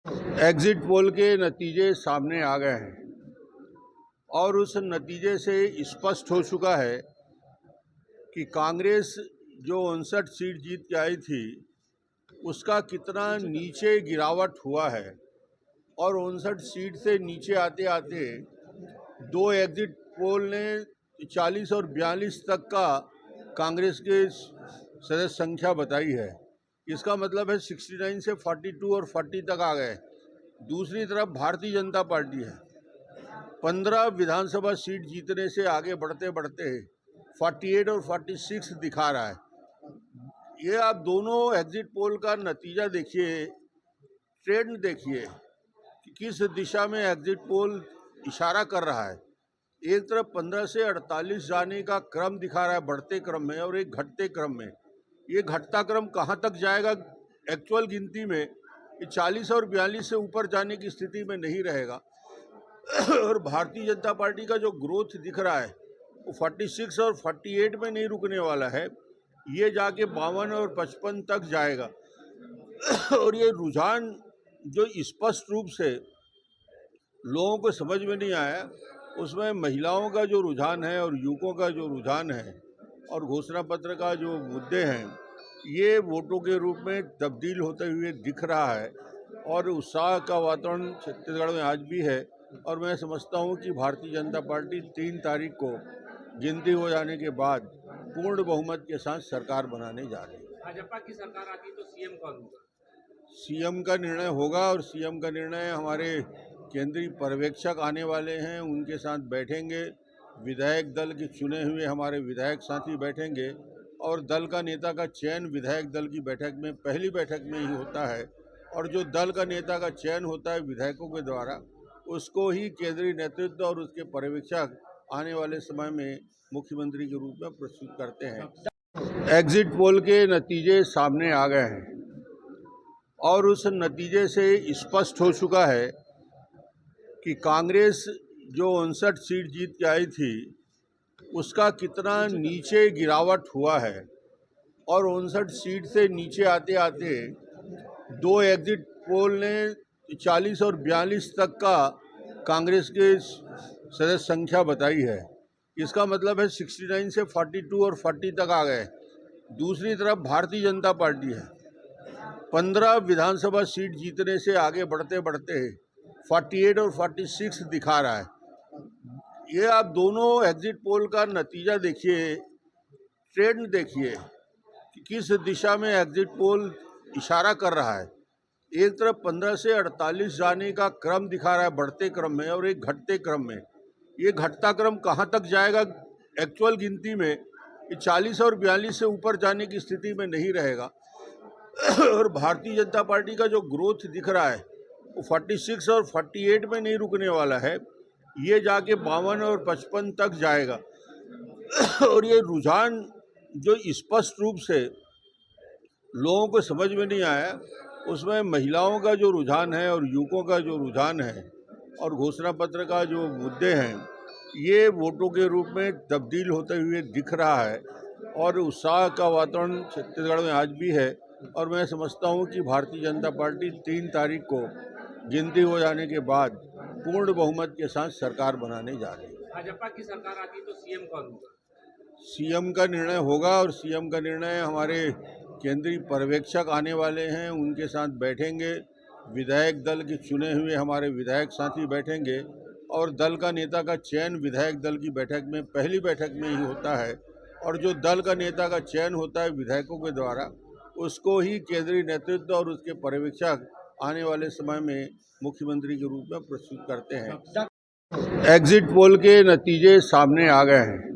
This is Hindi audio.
एग्जिट पोल के नतीजे सामने आ गए हैं और उस नतीजे से स्पष्ट हो चुका है कि कांग्रेस जो 59 सीट जीत के आई थी उसका कितना नीचे गिरावट हुआ है और 59 सीट से नीचे आते आते दो एग्जिट पोल ने 40 और 42 तक का कांग्रेस के सदस्य संख्या बताई है। इसका मतलब है 69 से 42 और 40 तक आ गए। दूसरी तरफ भारतीय जनता पार्टी है 15 विधानसभा सीट जीतने से आगे बढ़ते बढ़ते 48 और 46 दिखा रहा है। ये आप दोनों एग्जिट पोल का नतीजा देखिए, ट्रेंड देखिए कि किस दिशा में एग्जिट पोल इशारा कर रहा है। एक तरफ 15 से 48 जाने का क्रम दिखा रहा है बढ़ते क्रम में, और एक घटते क्रम में। ये घटता क्रम कहाँ तक जाएगा एक्चुअल गिनती में, ये 40 और 42 से ऊपर जाने की स्थिति में नहीं रहेगा। और भारतीय जनता पार्टी का जो ग्रोथ दिख रहा है वो 46 और 48 में नहीं रुकने वाला है, ये जाके 52 और 55 तक जाएगा। और ये रुझान जो स्पष्ट रूप से लोगों को समझ में नहीं आया, उसमें महिलाओं का जो रुझान है और युवकों का जो रुझान है और घोषणा पत्र का जो मुद्दे हैं, ये वोटों के रूप में तब्दील होते हुए दिख रहा है। और उत्साह का वातावरण छत्तीसगढ़ में आज भी है। और मैं समझता हूँ कि भारतीय जनता पार्टी 3 तारीख को गिनती हो जाने के बाद पूर्ण बहुमत के साथ सरकार बनाने जा रही है। भाजपा की सरकार आती तो सीएम कौन होगा? सीएम का निर्णय होगा, और सीएम का निर्णय हमारे केंद्रीय पर्यवेक्षक आने वाले हैं, उनके साथ बैठेंगे। विधायक दल के चुने हुए हमारे विधायक साथी बैठेंगे, और दल का नेता का चयन विधायक दल की बैठक में, पहली बैठक में ही होता है। और जो दल का नेता का चयन होता है विधायकों के द्वारा, उसको ही केंद्रीय नेतृत्व और उसके पर्यवेक्षक आने वाले समय में मुख्यमंत्री के रूप में प्रस्तुत करते हैं। एग्जिट पोल के नतीजे सामने आ गए हैं और उस नतीजे से स्पष्ट हो चुका है कि कांग्रेस जो 59 सीट जीत के आई थी उसका कितना नीचे गिरावट हुआ है। और 59 सीट से नीचे आते आते दो एग्जिट पोल ने 40 और 42 तक का कांग्रेस के सदस्य संख्या बताई है। इसका मतलब है 69 से 42 और 40 तक आ गए। दूसरी तरफ भारतीय जनता पार्टी है 15 विधानसभा सीट जीतने से आगे बढ़ते बढ़ते 48 और 46 दिखा रहा है। ये आप दोनों एग्जिट पोल का नतीजा देखिए, ट्रेंड देखिए कि किस दिशा में एग्जिट पोल इशारा कर रहा है। एक तरफ 15 से 48 जाने का क्रम दिखा रहा है बढ़ते क्रम में, और एक घटते क्रम में। ये घटता क्रम कहाँ तक जाएगा एक्चुअल गिनती में, ये 40 और 42 से ऊपर जाने की स्थिति में नहीं रहेगा। और भारतीय जनता पार्टी का जो ग्रोथ दिख रहा है वो 46 और 48 में नहीं रुकने वाला है, ये जाके 52 और 55 तक जाएगा। और ये रुझान जो स्पष्ट रूप से लोगों को समझ में नहीं आया, उसमें महिलाओं का जो रुझान है और युवकों का जो रुझान है और घोषणा पत्र का जो मुद्दे हैं, ये वोटों के रूप में तब्दील होते हुए दिख रहा है। और उत्साह का वातावरण छत्तीसगढ़ में आज भी है। और मैं समझता हूँ कि भारतीय जनता पार्टी 3 तारीख को गिनती हो जाने के बाद पूर्ण बहुमत के साथ सरकार बनाने जा रही है। भाजपा की सरकार आती तो सीएम कौन होगा? सीएम का निर्णय होगा, और सीएम का निर्णय हमारे केंद्रीय पर्यवेक्षक आने वाले हैं, उनके साथ बैठेंगे। विधायक दल के चुने हुए हमारे विधायक साथी बैठेंगे, और दल का नेता का चयन विधायक दल की बैठक में, पहली बैठक में ही होता है। और जो दल का नेता का चयन होता है विधायकों के द्वारा, उसको ही केंद्रीय नेतृत्व और उसके पर्यवेक्षक आने वाले समय में मुख्यमंत्री के रूप में प्रस्तुत करते हैं। एग्जिट पोल के नतीजे सामने आ गए हैं